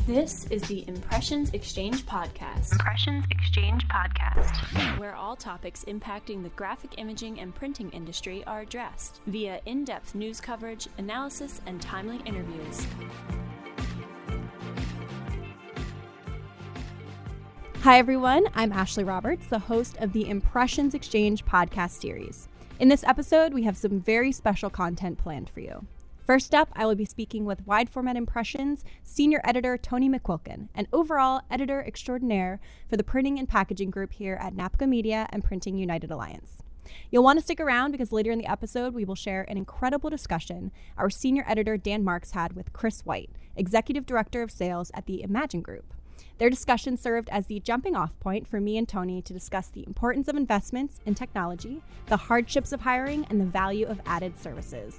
This is the Impressions Exchange Podcast. Impressions Exchange Podcast. Where all topics impacting the graphic imaging and printing industry are addressed via in-depth news coverage, analysis, and timely interviews. Hi everyone, I'm Ashley Roberts, the host of the Impressions Exchange podcast series. In this episode, we have some very special content planned for you. First up, I will be speaking with Wide Format Impressions Senior Editor Toni McQuilken, and overall Editor Extraordinaire for the Printing and Packaging Group here at NAPCO Media and Printing United Alliance. You'll want to stick around because later in the episode, we will share an incredible discussion our Senior Editor Dan Marx had with Chris White, Executive Director of Sales at the Imagine Group. Their discussion served as the jumping off point for me and Toni to discuss the importance of investments in technology, the hardships of hiring, and the value of added services.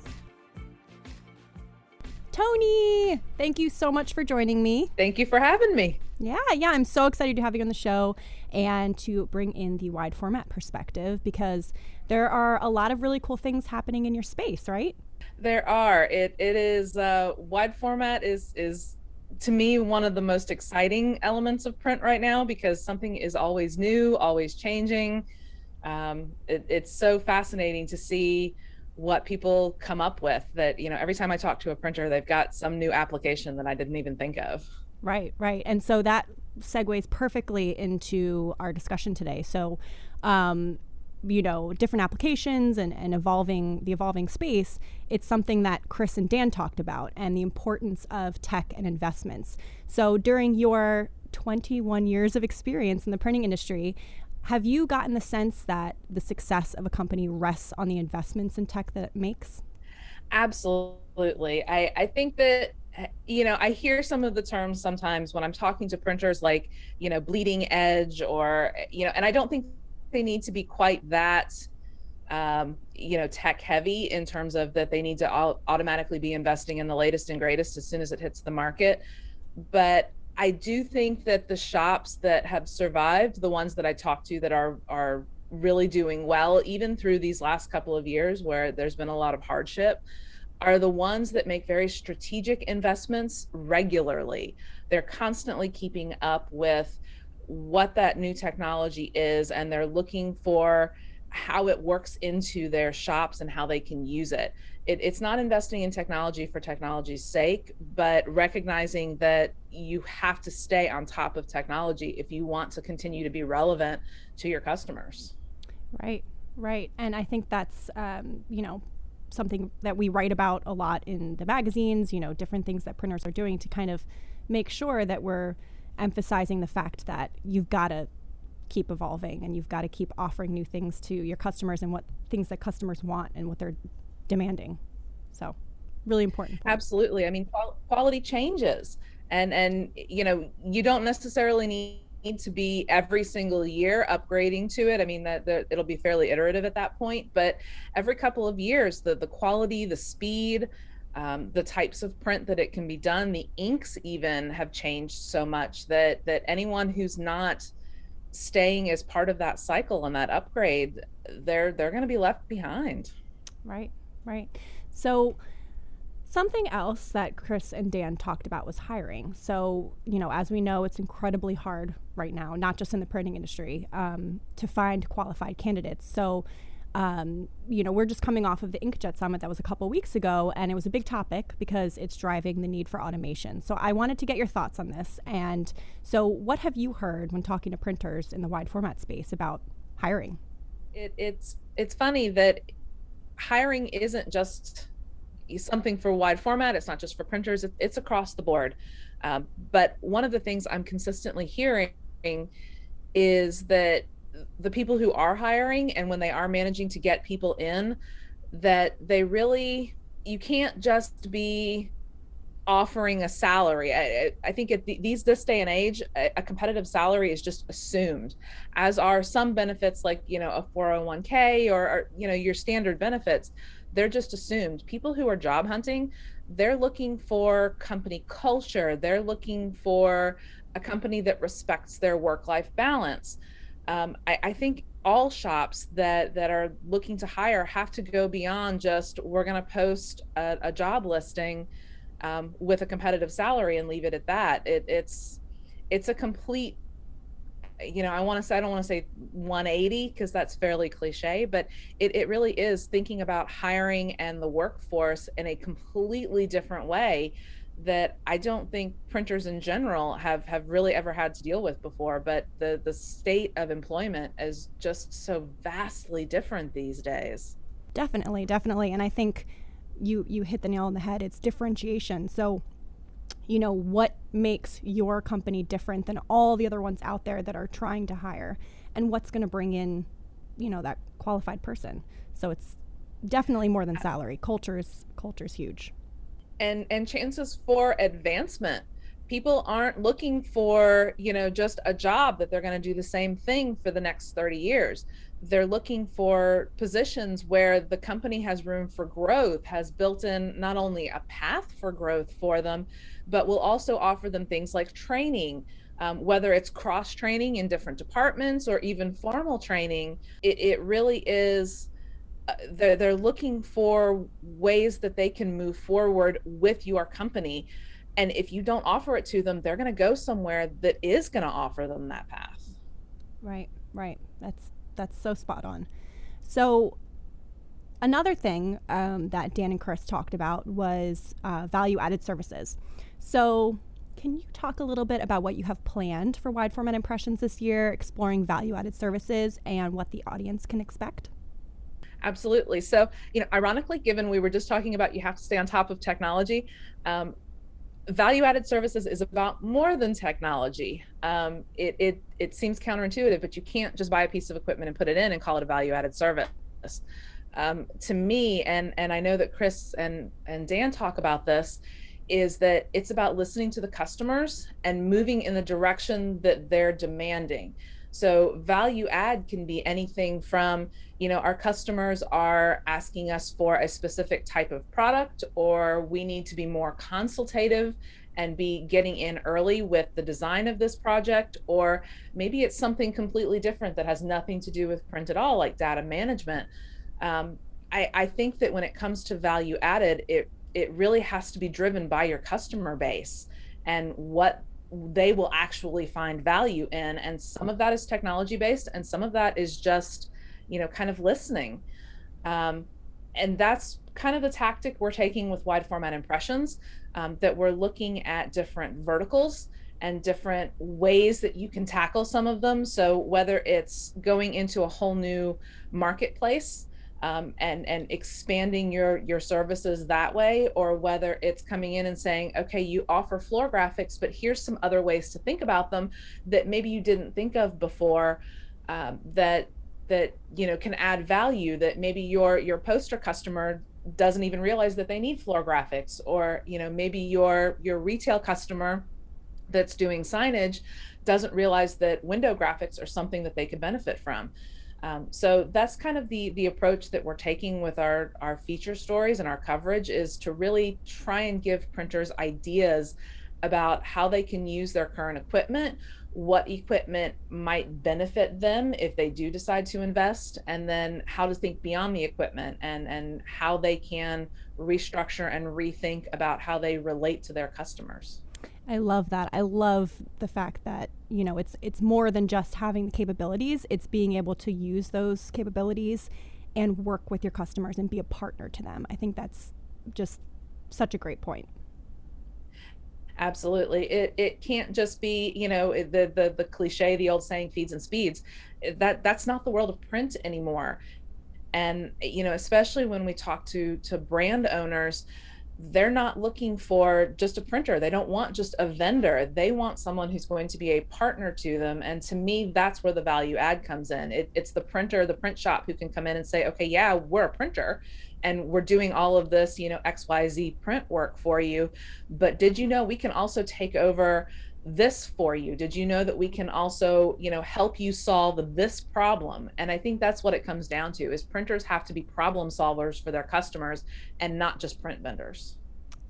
Toni, thank you so much for joining me. Thank you for having me. Yeah, I'm so excited to have you on the show and to bring in the wide format perspective because there are a lot of really cool things happening in your space, right? There are. It is wide format is to me one of the most exciting elements of print right now because something is always new, always changing. It's so fascinating to see what people come up with that, every time I talk to a printer, they've got some new application that I didn't even think of. Right. And so that segues perfectly into our discussion today. So, different applications and the evolving space, it's something that Chris and Dan talked about and the importance of tech and investments. So during your 21 years of experience in the printing industry, have you gotten the sense that the success of a company rests on the investments in tech that it makes? Absolutely. I think that, I hear some of the terms sometimes when I'm talking to printers like, bleeding edge or, and I don't think they need to be quite that, tech heavy in terms of that they need to automatically be investing in the latest and greatest as soon as it hits the market. But I do think that the shops that have survived, the ones that I talk to that are really doing well, even through these last couple of years where there's been a lot of hardship, are the ones that make very strategic investments regularly. They're constantly keeping up with what that new technology is, and they're looking for how it works into their shops and how they can use it. It's not investing in technology for technology's sake, but recognizing that you have to stay on top of technology if you want to continue to be relevant to your customers. Right. And I think that's, something that we write about a lot in the magazines, different things that printers are doing to kind of make sure that we're emphasizing the fact that you've got to keep evolving and you've got to keep offering new things to your customers and what things that customers want and what they're demanding. So really important point. Absolutely. I mean, quality changes and you don't necessarily need to be every single year upgrading to it. I mean, that it'll be fairly iterative at that point, but every couple of years, the quality, the speed, the types of print that it can be done, the inks even have changed so much that anyone who's not staying as part of that cycle and that upgrade, they're going to be left behind. Right. So something else that Chris and Dan talked about was hiring. So, as we know, it's incredibly hard right now, not just in the printing industry, to find qualified candidates. So, we're just coming off of the Inkjet Summit that was a couple weeks ago, and it was a big topic because it's driving the need for automation. So I wanted to get your thoughts on this. And so what have you heard when talking to printers in the wide format space about hiring? It's funny that hiring isn't just something for wide format. It's not just for printers. It's across the board. But one of the things I'm consistently hearing is that the people who are hiring and when they are managing to get people in, that you can't just be offering a salary. I think at this day and age, a competitive salary is just assumed, as are some benefits like, a 401k or your standard benefits. They're just assumed. People who are job hunting, they're looking for company culture. They're looking for a company that respects their work-life balance. I think all shops that are looking to hire have to go beyond just, we're going to post a job listing with a competitive salary and leave it at that. It's a complete, I don't want to say 180 because that's fairly cliche, but it really is thinking about hiring and the workforce in a completely different way that I don't think printers in general have really ever had to deal with before. But the state of employment is just so vastly different these days. Definitely. And I think you hit the nail on the head. It's differentiation. So, what makes your company different than all the other ones out there that are trying to hire, and what's going to bring in, that qualified person. So it's definitely more than salary. Culture's huge. And chances for advancement. People aren't looking for, just a job that they're going to do the same thing for the next 30 years. They're looking for positions where the company has room for growth, has built in not only a path for growth for them, but will also offer them things like training, whether it's cross training in different departments or even formal training. It really is. They're looking for ways that they can move forward with your company. And if you don't offer it to them, they're going to go somewhere that is going to offer them that path. Right. That's so spot on. So another thing that Dan and Chris talked about was value-added services. So can you talk a little bit about what you have planned for wide format impressions this year, exploring value-added services and what the audience can expect? Absolutely. So, ironically, given we were just talking about you have to stay on top of technology, value-added services is about more than technology. It seems counterintuitive, but you can't just buy a piece of equipment and put it in and call it a value-added service. To me, and I know that Chris and Dan talk about this, is that it's about listening to the customers and moving in the direction that they're demanding. So value add can be anything from, our customers are asking us for a specific type of product, or we need to be more consultative and be getting in early with the design of this project, or maybe it's something completely different that has nothing to do with print at all, like data management. I think that when it comes to value added, it really has to be driven by your customer base and what they will actually find value in. And some of that is technology based, and some of that is just, kind of listening. And that's kind of the tactic we're taking with wide format impressions, that we're looking at different verticals and different ways that you can tackle some of them. So whether it's going into a whole new marketplace, and expanding your services that way, or whether it's coming in and saying, okay, you offer floor graphics, but here's some other ways to think about them that maybe you didn't think of before, that can add value, that maybe your poster customer doesn't even realize that they need floor graphics, or maybe your retail customer that's doing signage doesn't realize that window graphics are something that they could benefit from. So that's kind of the approach that we're taking with our feature stories and our coverage, is to really try and give printers ideas about how they can use their current equipment, what equipment might benefit them if they do decide to invest, and then how to think beyond the equipment and how they can restructure and rethink about how they relate to their customers. I love that. I love the fact that, it's more than just having the capabilities. It's being able to use those capabilities and work with your customers and be a partner to them. I think that's just such a great point. Absolutely. It can't just be, the cliche, the old saying, feeds and speeds. That's not the world of print anymore. And, especially when we talk to brand owners, they're not looking for just a printer. They don't want just a vendor. They want someone who's going to be a partner to them. And to me, that's where the value add comes in. It's the printer, the print shop, who can come in and say, okay, yeah, we're a printer and we're doing all of this, XYZ print work for you. But did you know we can also take over this for you? Did you know that we can also, help you solve this problem? And I think that's what it comes down to, is printers have to be problem solvers for their customers and not just print vendors.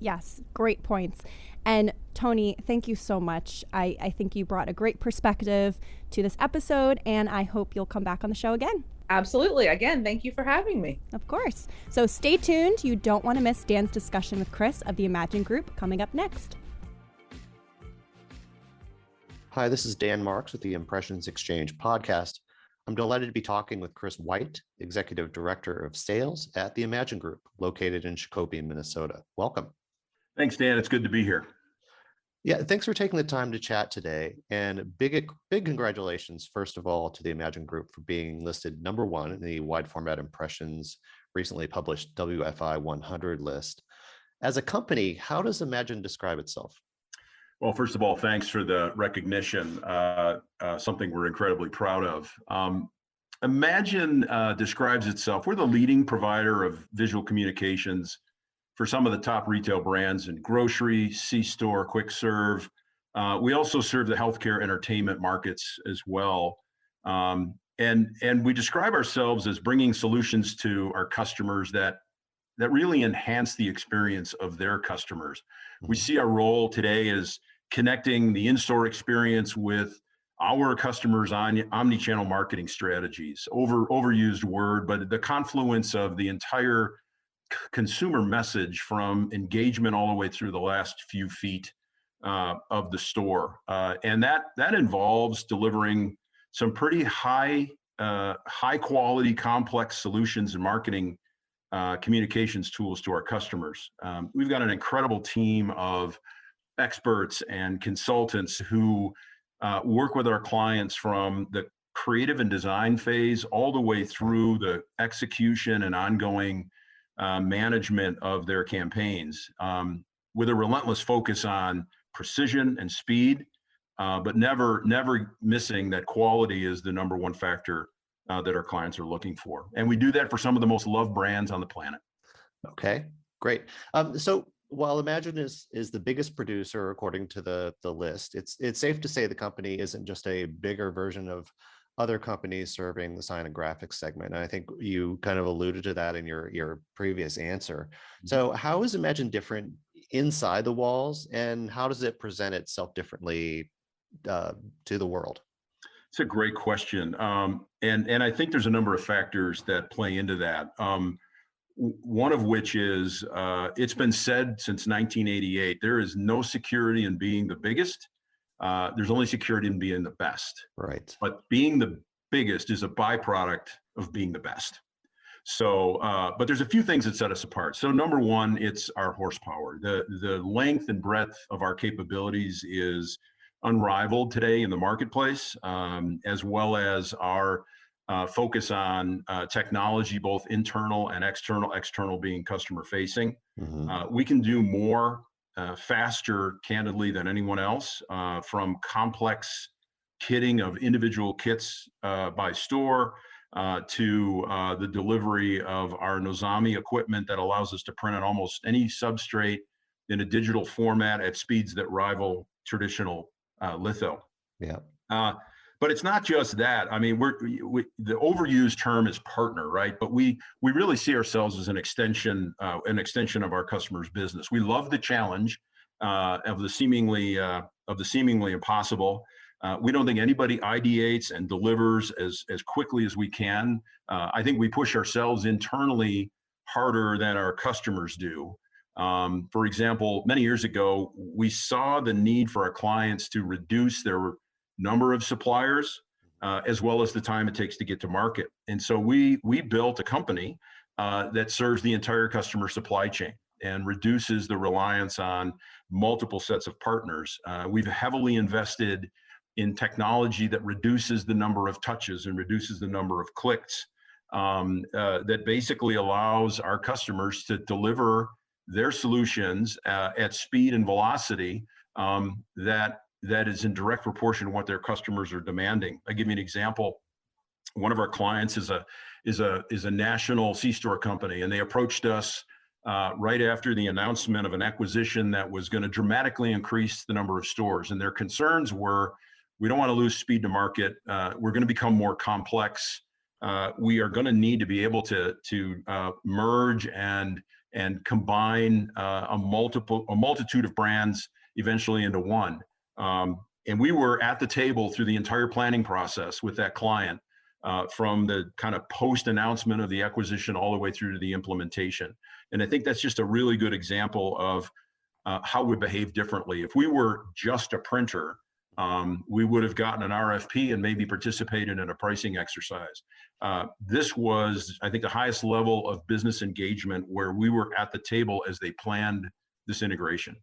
Yes, great points. And Toni, thank you so much. I think you brought a great perspective to this episode, and I hope you'll come back on the show again. Absolutely. Again, thank you for having me. Of course. So stay tuned. You don't want to miss Dan's discussion with Chris of the Imagine Group coming up next. Hi, this is Dan Marx with the Impressions Exchange podcast. I'm delighted to be talking with Chris White, Executive Director of Sales at the Imagine Group, located in Shakopee, Minnesota. Welcome. Thanks, Dan. It's good to be here. Yeah, thanks for taking the time to chat today. And big congratulations, first of all, to the Imagine Group for being listed #1 in the Wide Format Impressions recently published WFI 100 list. As a company, how does Imagine describe itself? Well, first of all, thanks for the recognition, something we're incredibly proud of. Imagine describes itself, we're the leading provider of visual communications for some of the top retail brands in grocery, C-store, quick serve. We also serve the healthcare entertainment markets as well. And we describe ourselves as bringing solutions to our customers that really enhance the experience of their customers. We see our role today as connecting the in-store experience with our customers' omni-channel marketing strategies. Overused word, but the confluence of the entire consumer message from engagement all the way through the last few feet of the store. And that involves delivering some pretty high quality, complex solutions and marketing communications tools to our customers. We've got an incredible team of experts and consultants who work with our clients from the creative and design phase all the way through the execution and ongoing management of their campaigns, with a relentless focus on precision and speed, but never missing that quality is the #1 factor that our clients are looking for. And we do that for some of the most loved brands on the planet. Okay, great. So while Imagine is the biggest producer according to the list, it's safe to say the company isn't just a bigger version of other companies serving the sign and graphics segment. And I think you kind of alluded to that in your previous answer. So how is Imagine different inside the walls, and how does it present itself differently to the world? It's a great question. And I think there's a number of factors that play into that. One of which is, it's been said since 1988, there is no security in being the biggest. There's only security in being the best. Right. But being the biggest is a byproduct of being the best. So, but there's a few things that set us apart. So #1, it's our horsepower. The length and breadth of our capabilities is unrivaled today in the marketplace, as well as our focus on technology, both internal and external being customer facing. We can do more faster, candidly, than anyone else, from complex kitting of individual kits by store to the delivery of our Nozami equipment that allows us to print on almost any substrate in a digital format at speeds that rival traditional litho. Yeah. But it's not just that. I mean, the overused term is partner, right? But we really see ourselves as an extension of our customers' business. We love the challenge of the seemingly impossible. We don't think anybody ideates and delivers as quickly as we can. I think we push ourselves internally harder than our customers do. For example, many years ago, we saw the need for our clients to reduce their number of suppliers, as well as the time it takes to get to market. And so we built a company that serves the entire customer supply chain and reduces the reliance on multiple sets of partners. We've heavily invested in technology that reduces the number of touches and reduces the number of clicks, that basically allows our customers to deliver their solutions at speed and velocity that is in direct proportion to what their customers are demanding. I'll give you an example. One of our clients is a national C-store company, and they approached us right after the announcement of an acquisition that was going to dramatically increase the number of stores. And their concerns were, we don't want to lose speed to market. We're going to become more complex. We are going to need to be able to merge and combine a multitude of brands eventually into one. And we were at the table through the entire planning process with that client, from the kind of post-announcement of the acquisition all the way through to the implementation. And I think that's just a really good example of how we behave differently. If we were just a printer, we would have gotten an RFP and maybe participated in a pricing exercise. This was, I think, the highest level of business engagement where we were at the table as they planned this integration.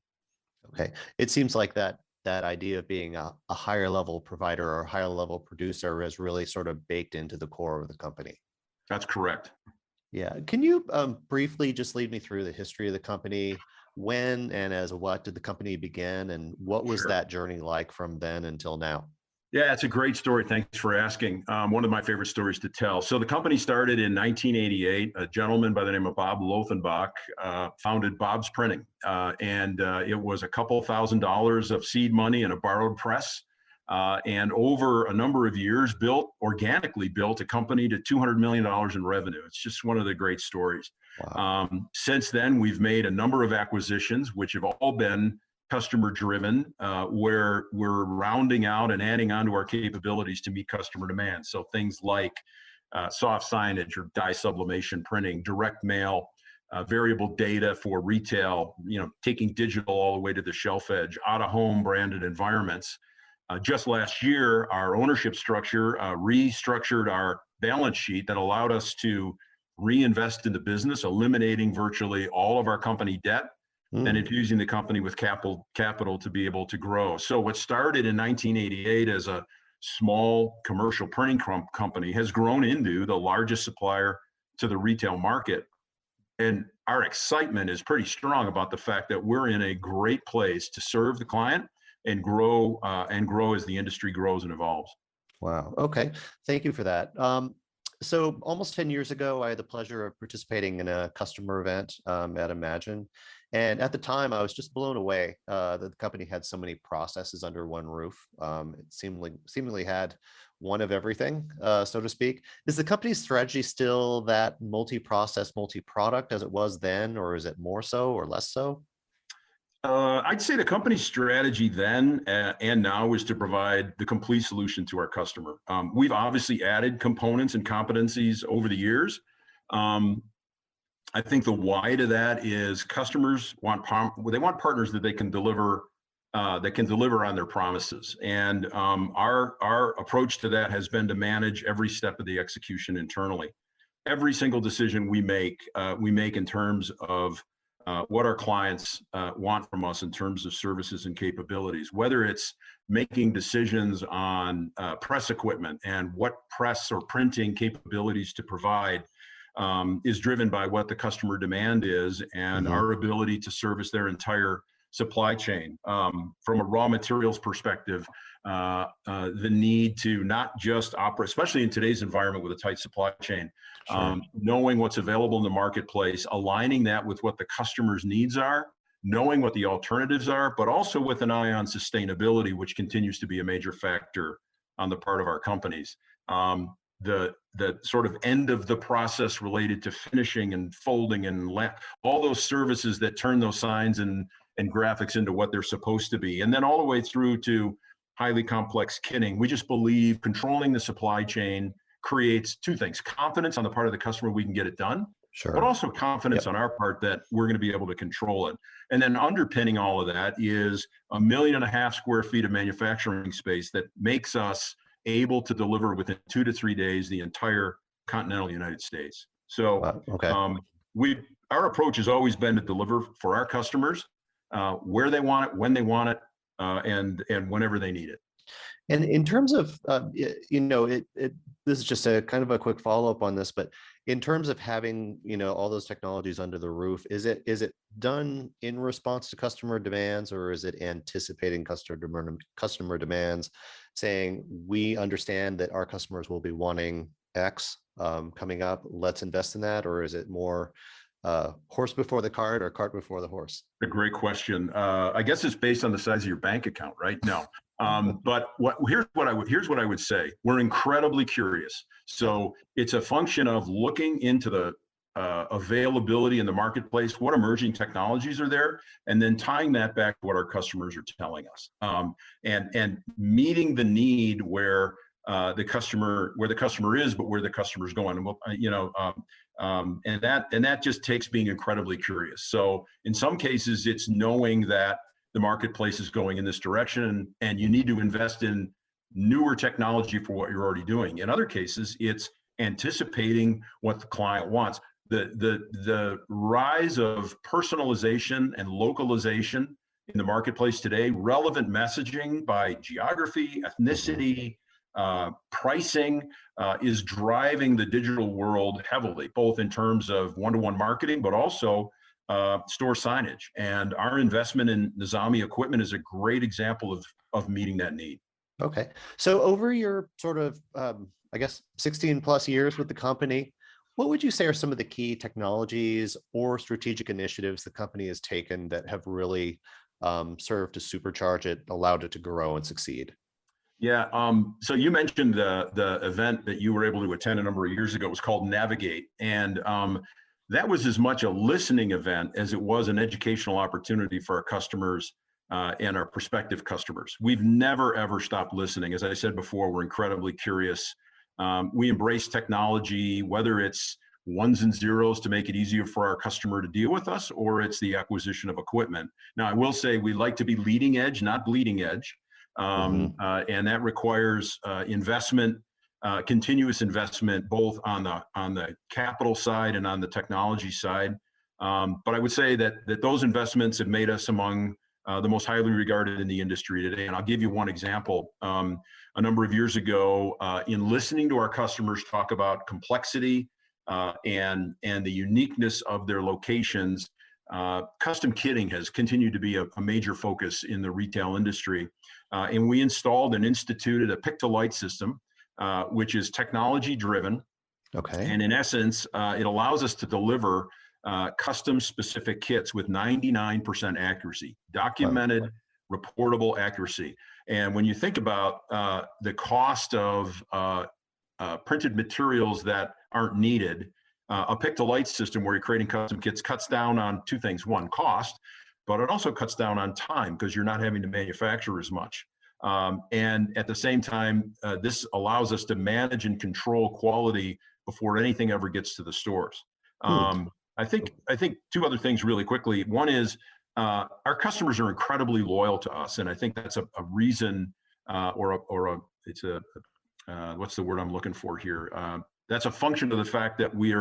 Okay. It seems like that idea of being a higher level provider or higher level producer is really sort of baked into the core of the company. That's correct. Yeah. Can you briefly just lead me through the history of the company? When and as what did the company begin, and what was that journey like from then until now? Yeah, it's a great story. Thanks for asking. One of my favorite stories to tell. So the company started in 1988. A gentleman by the name of Bob Lothenbach founded Bob's Printing. And it was a couple $1,000s of seed money and a borrowed press. And over a number of years, organically built a company to $200 million in revenue. It's just one of the great stories. Wow. Since then, we've made a number of acquisitions, which have all been customer driven, where we're rounding out and adding onto our capabilities to meet customer demand. So things like soft signage or dye sublimation printing, direct mail, variable data for retail, taking digital all the way to the shelf edge, out of home branded environments. Just last year, our ownership structure restructured our balance sheet that allowed us to reinvest in the business, eliminating virtually all of our company debt and infusing the company with capital to be able to grow. So what started in 1988 as a small commercial printing company has grown into the largest supplier to the retail market. And our excitement is pretty strong about the fact that we're in a great place to serve the client and grow as the industry grows and evolves. Wow. Okay. Thank you for that. So almost 10 years ago, I had the pleasure of participating in a customer event at Imagine. And at the time, I was just blown away that the company had so many processes under one roof. It seemingly had one of everything, so to speak. Is the company's strategy still that multi-process, multi-product as it was then, or is it more so or less so? I'd say the company's strategy then and now is to provide the complete solution to our customer. We've obviously added components and competencies over the years. I think the why to that is customers want partners that they can deliver on their promises. And our approach to that has been to manage every step of the execution internally. Every single decision we make in terms of what our clients want from us in terms of services and capabilities, whether it's making decisions on press equipment and what press or printing capabilities to provide is driven by what the customer demand is and our ability to service their entire supply chain. From a raw materials perspective, the need to not just operate, especially in today's environment with a tight supply chain, knowing what's available in the marketplace, aligning that with what the customer's needs are, knowing what the alternatives are, but also with an eye on sustainability, which continues to be a major factor on the part of our companies. The sort of end of the process related to finishing and folding and all those services that turn those signs and graphics into what they're supposed to be. And then all the way through to highly complex kitting. We just believe controlling the supply chain creates two things: confidence on the part of the customer we can get it done, but also confidence on our part that we're going to be able to control it. And then underpinning all of that is 1.5 million square feet of manufacturing space that makes us able to deliver within 2 to 3 days the entire continental United States. So our approach has always been to deliver for our customers where they want it, when they want it, and whenever they need it. And in terms of, this is just a kind of a quick follow-up on this, but in terms of having, all those technologies under the roof, is it done in response to customer demands, or is it anticipating customer demands, saying, we understand that our customers will be wanting X coming up, let's invest in that? Or is it more horse before the cart or cart before the horse? A great question. I guess it's based on the size of your bank account, right? No. But here's what I would say. We're incredibly curious. So it's a function of looking into the availability in the marketplace, what emerging technologies are there, and then tying that back to what our customers are telling us, and meeting the need where the customer, where the customer is, but where the customer is going. And and that just takes being incredibly curious. So in some cases, it's knowing that the marketplace is going in this direction, and you need to invest in newer technology for what you're already doing. In other cases, it's anticipating what the client wants. The rise of personalization and localization in the marketplace today, relevant messaging by geography, ethnicity, pricing is driving the digital world heavily, both in terms of one-to-one marketing, but also store signage. And our investment in Nizami equipment is a great example of meeting that need. Okay. So over your sort of, I guess, 16 plus years with the company, what would you say are some of the key technologies or strategic initiatives the company has taken that have really served to supercharge it, allowed it to grow and succeed? Yeah. So you mentioned the event that you were able to attend a number of years ago. It was called Navigate. And that was as much a listening event as it was an educational opportunity for our customers and our prospective customers. We've never, ever stopped listening. As I said before, we're incredibly curious. We embrace technology, whether it's ones and zeros to make it easier for our customer to deal with us, or it's the acquisition of equipment. Now, I will say we like to be leading edge, not bleeding edge. And that requires investment, continuous investment, both on the capital side and on the technology side. But I would say that those investments have made us among the most highly regarded in the industry today. And I'll give you one example. A number of years ago, in listening to our customers talk about complexity and the uniqueness of their locations, custom kitting has continued to be a major focus in the retail industry. And we installed and instituted a pick-to-light system, which is technology driven. Okay. And in essence, it allows us to deliver custom specific kits with 99% accuracy, documented, reportable accuracy. And when you think about the cost of printed materials that aren't needed, a pick-to-light system where you're creating custom kits cuts down on two things. One, cost, but it also cuts down on time because you're not having to manufacture as much. And at the same time, this allows us to manage and control quality before anything ever gets to the stores. I think two other things really quickly. One is our customers are incredibly loyal to us, and I think that's a reason, what's the word I'm looking for here? That's a function of the fact that we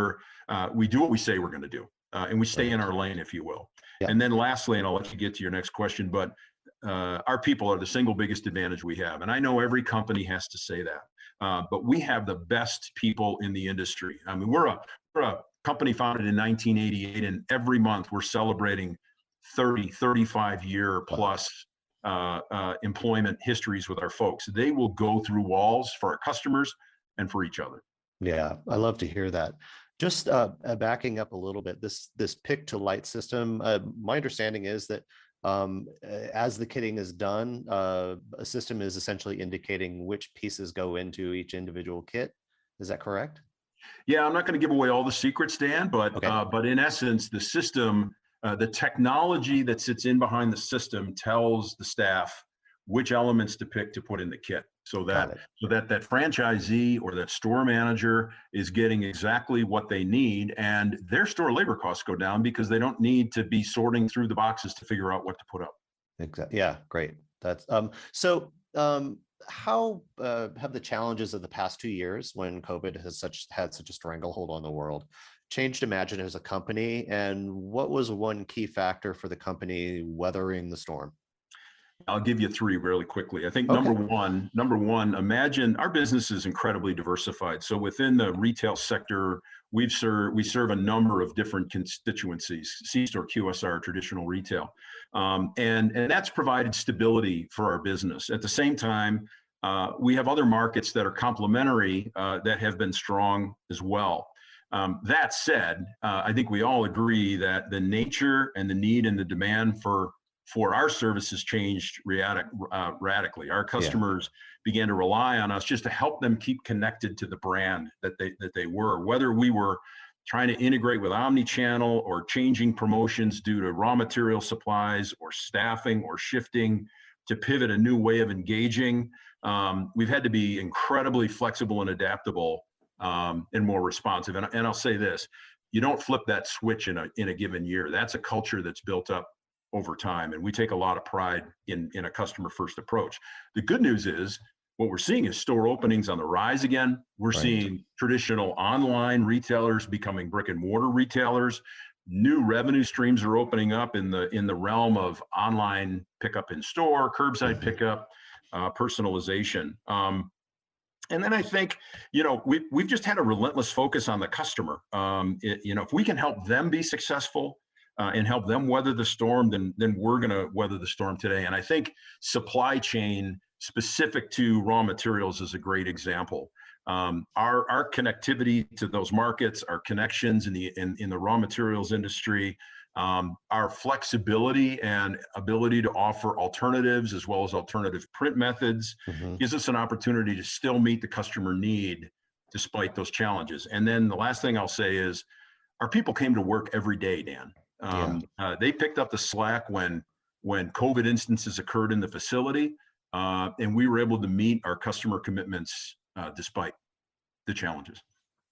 do what we say we're going to do, and we stay in our lane, if you will. Yeah. And then lastly, and I'll let you get to your next question, but our people are the single biggest advantage we have. And I know every company has to say that, but we have the best people in the industry. I mean, we're a company founded in 1988, and every month we're celebrating 35 year plus employment histories with our folks. They will go through walls for our customers and for each other. Yeah, I love to hear that. Just backing up a little bit, this pick to light system, my understanding is that as the kitting is done, a system is essentially indicating which pieces go into each individual kit. Is that correct? Yeah, I'm not going to give away all the secrets, Dan, but okay. But in essence, the system, the technology that sits in behind the system tells the staff which elements to pick to put in the kit, so that franchisee or that store manager is getting exactly what they need, and their store labor costs go down because they don't need to be sorting through the boxes to figure out what to put up. Exactly. Yeah, great. That's how have the challenges of the past 2 years, when COVID has had such a stranglehold on the world, changed Imagine as a company, and what was one key factor for the company weathering the storm? I'll give you three really quickly. I think number one, Imagine, our business is incredibly diversified. So within the retail sector, we serve a number of different constituencies: C-store, QSR, traditional retail, and that's provided stability for our business. At the same time, we have other markets that are complementary that have been strong as well. That said, I think we all agree that the nature and the need and the demand for our services changed radically. Our customers began to rely on us just to help them keep connected to the brand that they were, whether we were trying to integrate with omni-channel or changing promotions due to raw material supplies or staffing or shifting to pivot a new way of engaging. We've had to be incredibly flexible and adaptable, and more responsive. And I'll say this, you don't flip that switch in a given year. That's a culture that's built up over time. And we take a lot of pride in a customer first approach. The good news is what we're seeing is store openings on the rise again. We're seeing traditional online retailers becoming brick and mortar retailers. New revenue streams are opening up in the realm of online pickup in store, curbside pickup, personalization. And then I think, we've just had a relentless focus on the customer. If we can help them be successful and help them weather the storm, then we're going to weather the storm today. And I think supply chain specific to raw materials is a great example. Our connectivity to those markets, our connections in the raw materials industry, our flexibility and ability to offer alternatives as well as alternative print methods gives us an opportunity to still meet the customer need despite those challenges. And then the last thing I'll say is our people came to work every day, Dan. They picked up the slack when COVID instances occurred in the facility, and we were able to meet our customer commitments despite the challenges.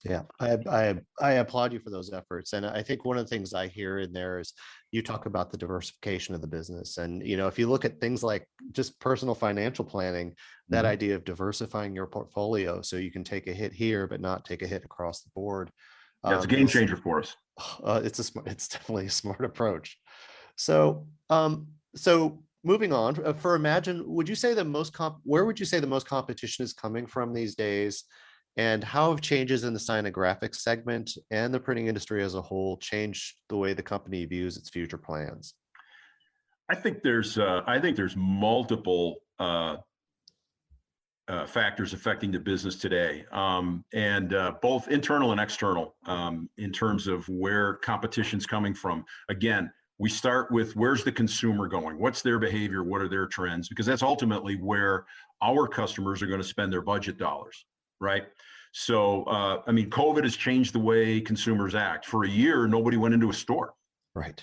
Yeah, I applaud you for those efforts. And I think one of the things I hear in there is you talk about the diversification of the business. And, if you look at things like just personal financial planning, that idea of diversifying your portfolio so you can take a hit here, but not take a hit across the board. It's a game changer for us. It's definitely a smart approach. So, moving on, for Imagine, would you say where would you say the most competition is coming from these days? And how have changes in the sign and graphics segment and the printing industry as a whole changed the way the company views its future plans? I think there's multiple factors affecting the business today, and both internal and external, in terms of where competition's coming from. Again, we start with where's the consumer going? What's their behavior? What are their trends? Because that's ultimately where our customers are going to spend their budget dollars, right? So, COVID has changed the way consumers act. For a year, nobody went into a store. Right.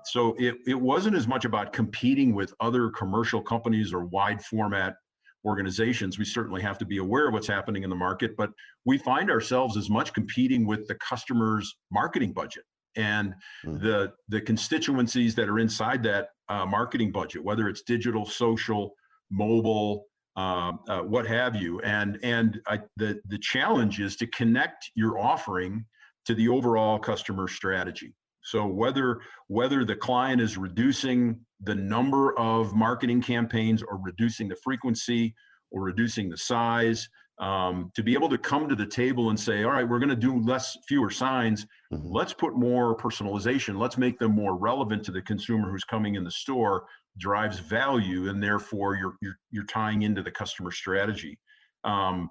So it wasn't as much about competing with other commercial companies or wide format organizations. We certainly have to be aware of what's happening in the market, but we find ourselves as much competing with the customer's marketing budget and the constituencies that are inside that marketing budget, whether it's digital, social, mobile, what have you. And the challenge is to connect your offering to the overall customer strategy. So whether the client is reducing the number of marketing campaigns or reducing the frequency or reducing the size, to be able to come to the table and say, all right, we're going to do fewer signs. Let's put more personalization. Let's make them more relevant to the consumer who's coming in the store, drives value, and therefore you're tying into the customer strategy. Our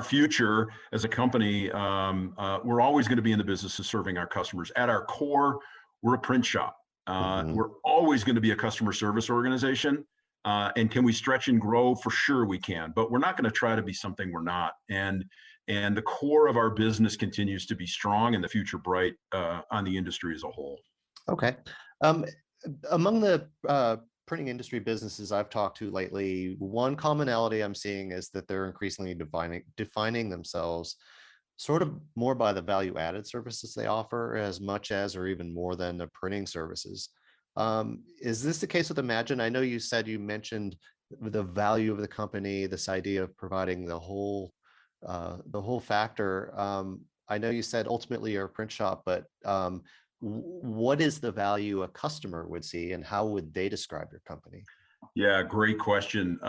future as a company, we're always going to be in the business of serving our customers. At our core, we're a print shop. We're always going to be a customer service organization. And can we stretch and grow? For sure we can, but we're not going to try to be something we're not. And the core of our business continues to be strong and the future bright on the industry as a whole. Okay. Among the printing industry businesses I've talked to lately, one commonality I'm seeing is that they're increasingly defining themselves sort of more by the value-added services they offer as much as or even more than the printing services. Is this the case with Imagine? I know you mentioned the value of the company, this idea of providing the whole factor. I know you said ultimately you're a print shop, but what is the value a customer would see and how would they describe your company? Yeah, great question.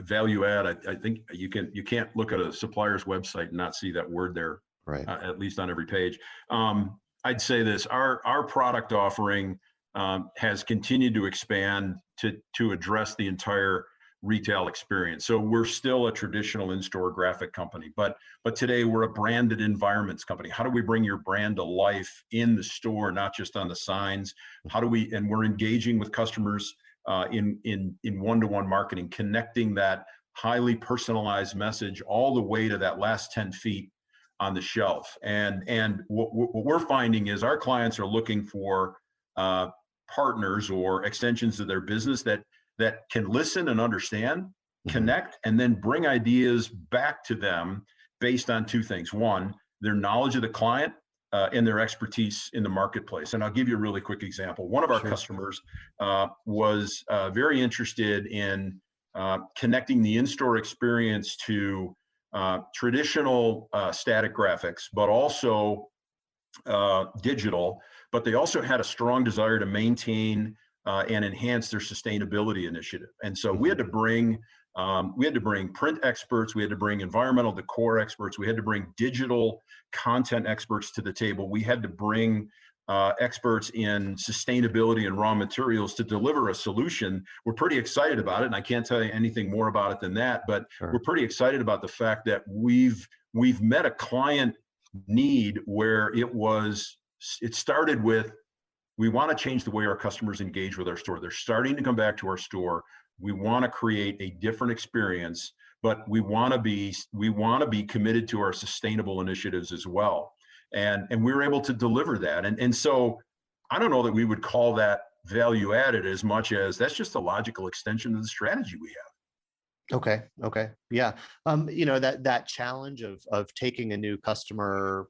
Value add, I think you can't look at a supplier's website and not see that word there, right? At least on every page. I'd say this, our product offering has continued to expand to address the entire retail experience. So we're still a traditional in-store graphic company, but today we're a branded environments company. How do we bring your brand to life in the store, not just on the signs? And we're engaging with customers in one-to-one marketing, connecting that highly personalized message all the way to that last 10 feet on the shelf. And what we're finding is our clients are looking for partners or extensions of their business that can listen and understand, connect, and then bring ideas back to them based on two things. One, their knowledge of the client and their expertise in the marketplace. And I'll give you a really quick example. One of our customers was very interested in connecting the in-store experience to traditional static graphics, but also digital. But they also had a strong desire to maintain and enhance their sustainability initiative. And so we had to bring print experts, we had to bring environmental decor experts, we had to bring digital content experts to the table. We had to bring experts in sustainability and raw materials to deliver a solution. We're pretty excited about it, and I can't tell you anything more about it than that, but we're pretty excited about the fact that we've met a client need where it started with, we want to change the way our customers engage with our store. They're starting to come back to our store. We want to create a different experience, but we want to be committed to our sustainable initiatives as well. And we were able to deliver that. And so I don't know that we would call that value added as much as that's just a logical extension of the strategy we have. Okay. Yeah. That challenge of taking a new customer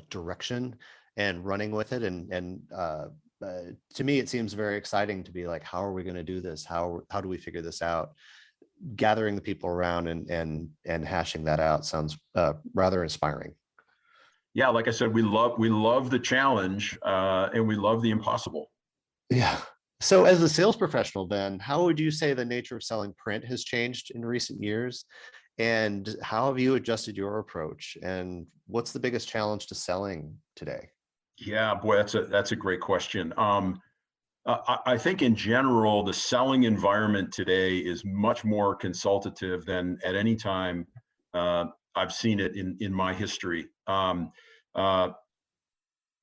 direction and running with it. And to me, it seems very exciting to be like, how are we going to do this? How do we figure this out? Gathering the people around and hashing that out sounds rather inspiring. Yeah, like I said, we love the challenge and we love the impossible. Yeah. So as a sales professional, then, how would you say the nature of selling print has changed in recent years? And how have you adjusted your approach? And what's the biggest challenge to selling today? Yeah, boy, that's a great question. I think in general, the selling environment today is much more consultative than at any time I've seen it in my history.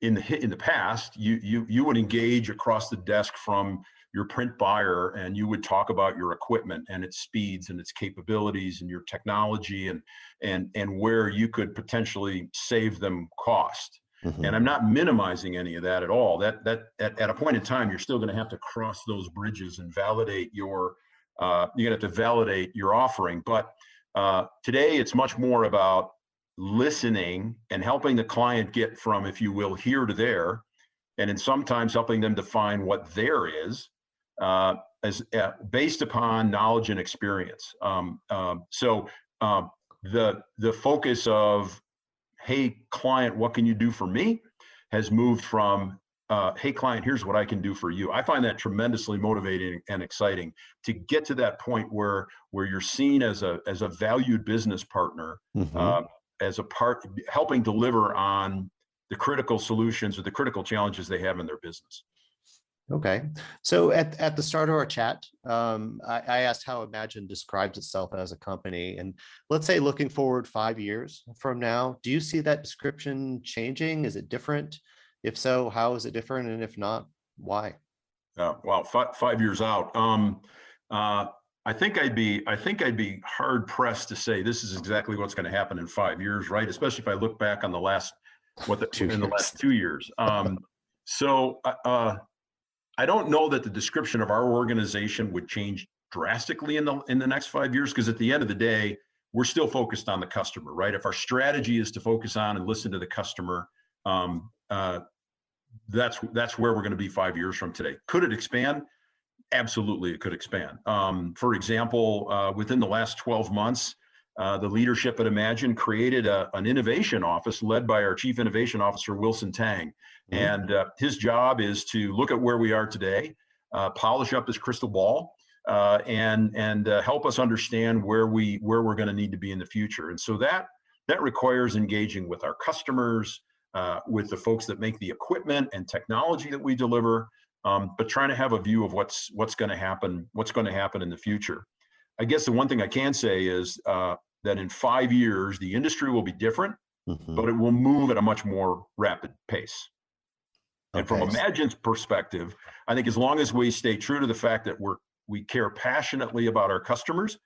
In the past, you would engage across the desk from your print buyer, and you would talk about your equipment and its speeds and its capabilities and your technology and where you could potentially save them cost. Mm-hmm. And I'm not minimizing any of that at all. That at a point in time, you're still going to have to cross those bridges and validate you're going to have to validate your offering. But today, it's much more about listening and helping the client get from, if you will, here to there, and then sometimes helping them define what there is based upon knowledge and experience. So the focus of, hey, client, what can you do for me, has moved from, hey, client, here's what I can do for you. I find that tremendously motivating and exciting to get to that point where you're seen as a valued business partner, mm-hmm. As a part helping deliver on the critical solutions or the critical challenges they have in their business. Okay. So at the start of our chat, I asked how Imagine describes itself as a company. And let's say looking forward 5 years from now, do you see that description changing? Is it different? If so, how is it different? And if not, why? Well, 5 years out. I think I'd be hard pressed to say this is exactly what's going to happen in 5 years, right? Especially if I look back on the last 2 years. So I don't know that the description of our organization would change drastically in the next 5 years, because at the end of the day, we're still focused on the customer, right? If our strategy is to focus on and listen to the customer, that's where we're going to be 5 years from today. Could it expand? Absolutely, it could expand. For example, within the last 12 months, the leadership at Imagine created an innovation office led by our Chief Innovation Officer, Wilson Tang. Mm-hmm. And his job is to look at where we are today, polish up his crystal ball, and help us understand where we're going to need to be in the future. And so that requires engaging with our customers, with the folks that make the equipment and technology that we deliver, but trying to have a view of what's going to happen in the future. I guess the one thing I can say is that in 5 years, the industry will be different, mm-hmm. but it will move at a much more rapid pace. Okay. And from Imagine's perspective, I think as long as we stay true to the fact that we care passionately about our customers,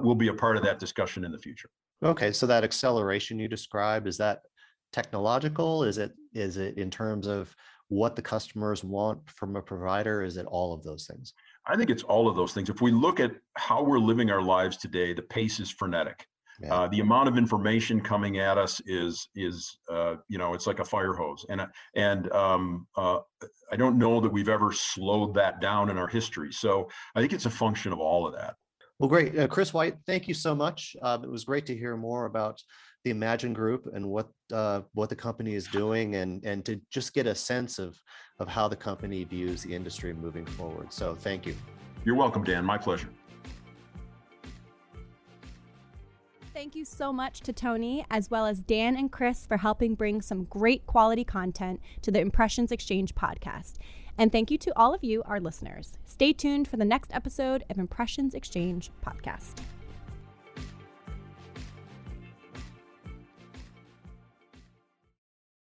we'll be a part of that discussion in the future. Okay, so that acceleration you describe, is that technological? Is it in terms of what the customers want from a provider? Is it all of those things? I think it's all of those things. If we look at how we're living our lives today, the pace is frenetic. Yeah. The amount of information coming at us is it's like a fire hose, and I don't know that we've ever slowed that down in our history. So I think it's a function of all of that. Well, great. Chris White, thank you so much. It was great to hear more about the Imagine Group and what the company is doing, and to just get a sense of how the company views the industry moving forward. So thank you. You're welcome, Dan. My pleasure. Thank you so much to Toni, as well as Dan and Chris, for helping bring some great quality content to the Impressions Exchange podcast. And thank you to all of you, our listeners. Stay tuned for the next episode of Impressions Exchange podcast.